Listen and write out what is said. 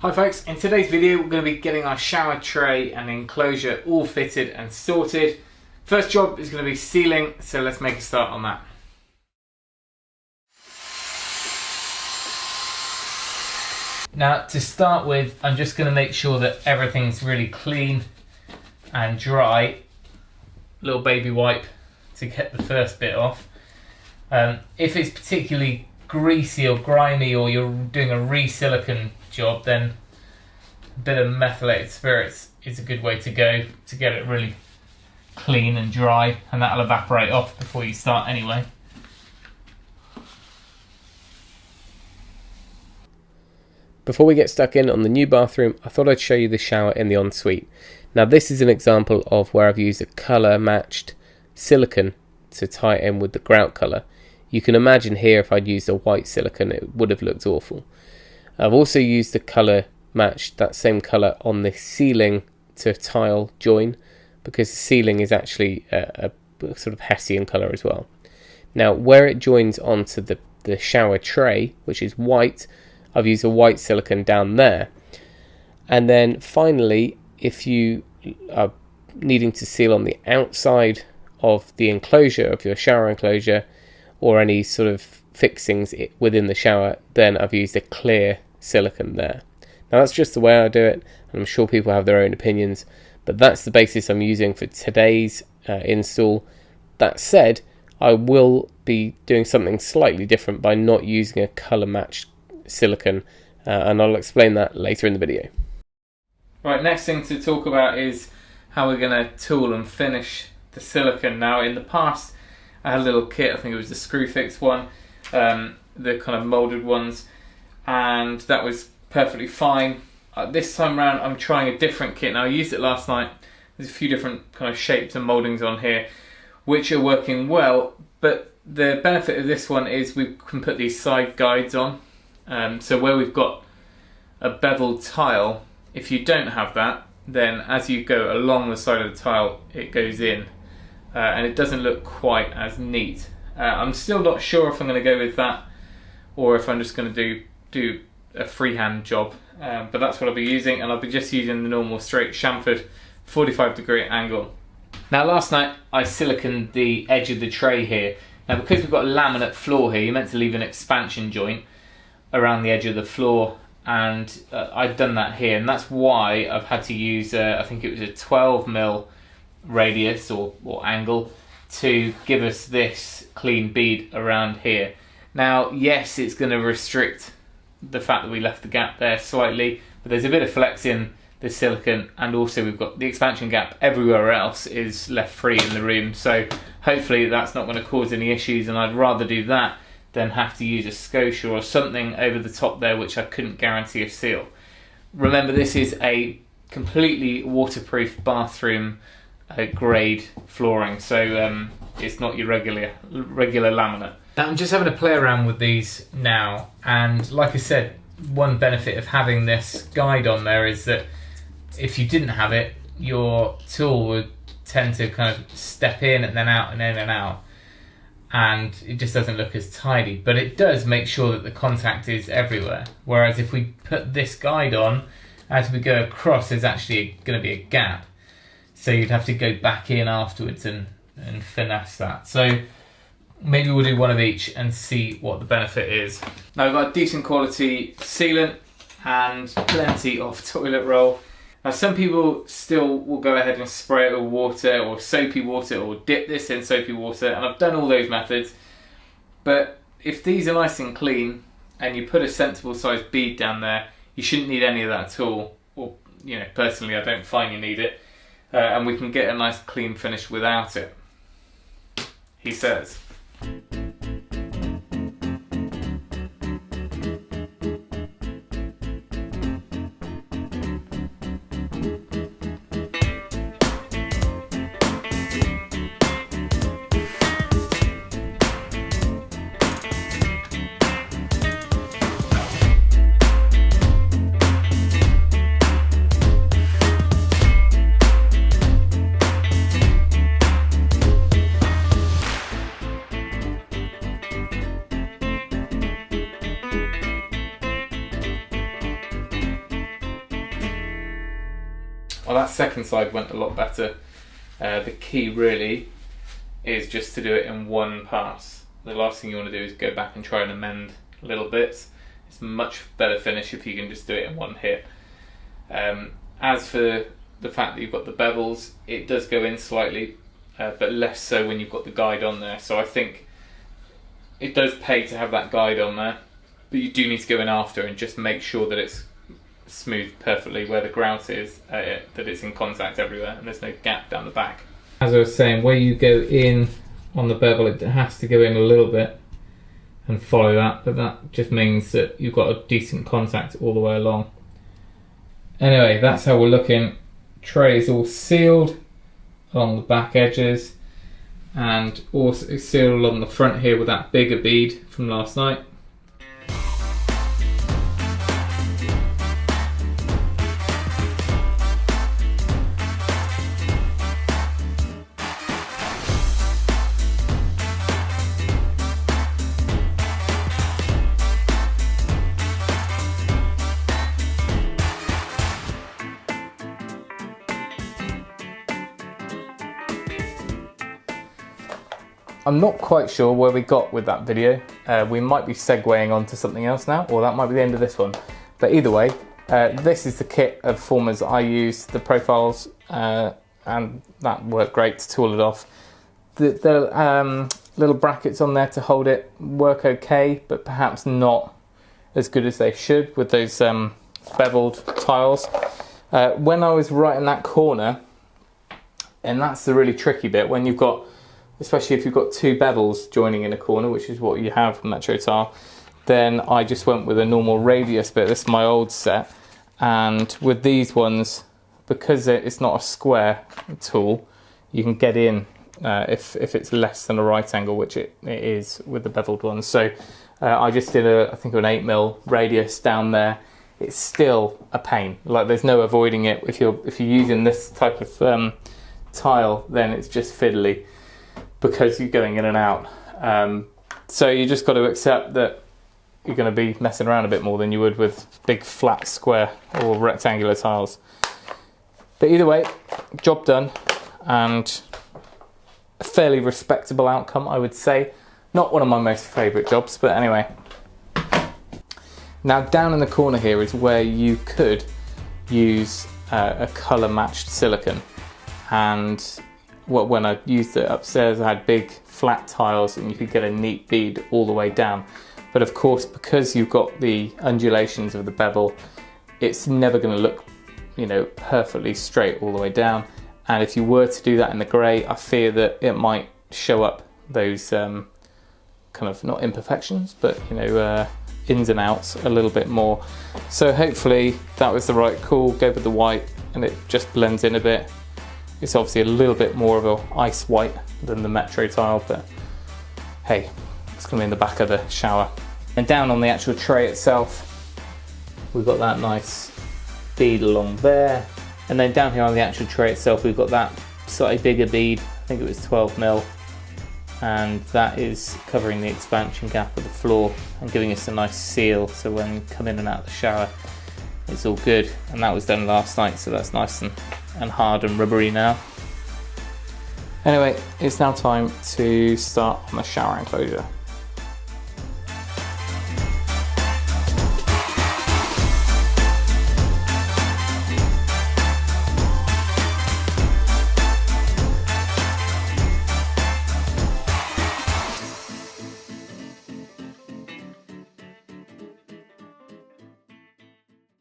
Hi folks, in today's video we're going to be getting our shower tray and enclosure all fitted and sorted. First job is going to be sealing, so let's make a start on that. Now to start with, I'm just going to make sure that everything's really clean and dry. Little baby wipe to get the first bit off. If it's particularly greasy or grimy or you're doing a re-silicone job, then a bit of methylated spirits is a good way to go to get it really clean and dry, and that'll evaporate off before you start anyway. Before we get stuck in on the new bathroom, I thought I'd show you the shower in the ensuite. Now this is an example of where I've used a colour matched silicone to tie it in with the grout colour. You can imagine here if I'd used a white silicone it would have looked awful. I've also used the colour matched, that same colour, on the ceiling to tile join, because the ceiling is actually a sort of Hessian colour as well. Now where it joins onto the shower tray, which is white, I've used a white silicone down there. And then finally, if you are needing to seal on the outside of the enclosure of your shower enclosure or any sort of fixings within the shower, then I've used a clear silicone there. Now that's just the way I do it, and I'm sure people have their own opinions, but that's the basis I'm using for today's install. That said, I will be doing something slightly different by not using a colour matched silicone, and I'll explain that later in the video. Right, next thing to talk about is how we're going to tool and finish the silicone. Now in the past I had a little kit, I think it was the screw fix one, the kind of moulded ones, and that was perfectly fine. This time around I'm trying a different kit. Now I used it last night. There's a few different kind of shapes and mouldings on here which are working well, but the benefit of this one is we can put these side guides on. So where we've got a beveled tile, if you don't have that, then as you go along the side of the tile it goes in, and it doesn't look quite as neat. I'm still not sure if I'm going to go with that or if I'm just going to do a freehand job, but that's what I'll be using, and I'll be just using the normal straight chamfered 45-degree angle. Now last night I siliconed the edge of the tray here. Now because we've got a laminate floor here, you're meant to leave an expansion joint around the edge of the floor, and I've done that here, and that's why I've had to use I think it was a 12mm radius or angle to give us this clean bead around here. Now yes, it's going to restrict the fact that we left the gap there slightly, but there's a bit of flex in the silicone, and also we've got the expansion gap everywhere else is left free in the room, so hopefully that's not going to cause any issues, and I'd rather do that than have to use a scotia or something over the top there which I couldn't guarantee a seal. Remember, this is a completely waterproof bathroom grade flooring, so it's not your regular laminate. Now I'm just having to play around with these now, and like I said, one benefit of having this guide on there is that if you didn't have it, your tool would tend to kind of step in and then out and in and out, and it just doesn't look as tidy, but it does make sure that the contact is everywhere. Whereas if we put this guide on, as we go across there's actually going to be a gap, so you'd have to go back in afterwards and finesse that. So maybe we'll do one of each and see what the benefit is. Now we've got decent quality sealant and plenty of toilet roll. Now some people still will go ahead and spray it with water or soapy water or dip this in soapy water, and I've done all those methods, but if these are nice and clean and you put a sensible sized bead down there, you shouldn't need any of that at all, or personally I don't find you need it, and we can get a nice clean finish without it, he says. Well, that second side went a lot better. The key really is just to do it in one pass. The last thing you want to do is go back and try and amend little bits. It's a much better finish if you can just do it in one hit. As for the fact that you've got the bevels, it does go in slightly, but less so when you've got the guide on there. So I think it does pay to have that guide on there, but you do need to go in after and just make sure that it's smooth perfectly where the grout is, that it's in contact everywhere and there's no gap down the back. As I was saying, where you go in on the bevel, it has to go in a little bit and follow that, but that just means that you've got a decent contact all the way along. Anyway, that's how we're looking. Tray is all sealed along the back edges and also sealed along the front here with that bigger bead from last night. I'm not quite sure where we got with that video. We might be segueing on to something else now, or that might be the end of this one. But either way, this is the kit of formers I used, the profiles, and that worked great to tool it off. The little brackets on there to hold it work okay, but perhaps not as good as they should with those beveled tiles. When I was right in that corner, and that's the really tricky bit, when you've got, especially if you've got two bevels joining in a corner, which is what you have from Metro Tile, then I just went with a normal radius bit. This is my old set, and with these ones, because it's not a square tool, you can get in if it's less than a right angle, which it is with the beveled ones. So I just did I think an 8mm radius down there. It's still a pain. Like, there's no avoiding it. If you're using this type of tile, then it's just fiddly, because you're going in and out. So you just got to accept that you're going to be messing around a bit more than you would with big flat square or rectangular tiles. But either way, job done, and a fairly respectable outcome, I would say. Not one of my most favourite jobs, but anyway. Now down in the corner here is where you could use a colour matched silicone, and when I used it upstairs, I had big flat tiles and you could get a neat bead all the way down. But of course, because you've got the undulations of the bevel, it's never going to look, perfectly straight all the way down. And if you were to do that in the grey, I fear that it might show up those kind of, not imperfections, but ins and outs a little bit more. So hopefully that was the right call. Go with the white and it just blends in a bit. It's obviously a little bit more of an ice white than the Metro Tile, but hey, it's going to be in the back of the shower. And down on the actual tray itself, we've got that nice bead along there. And then down here on the actual tray itself, we've got that slightly bigger bead. I think it was 12mm. And that is covering the expansion gap of the floor and giving us a nice seal, so when you come in and out of the shower, it's all good. And that was done last night, so that's nice and hard and rubbery now. Anyway, it's now time to start on the shower enclosure.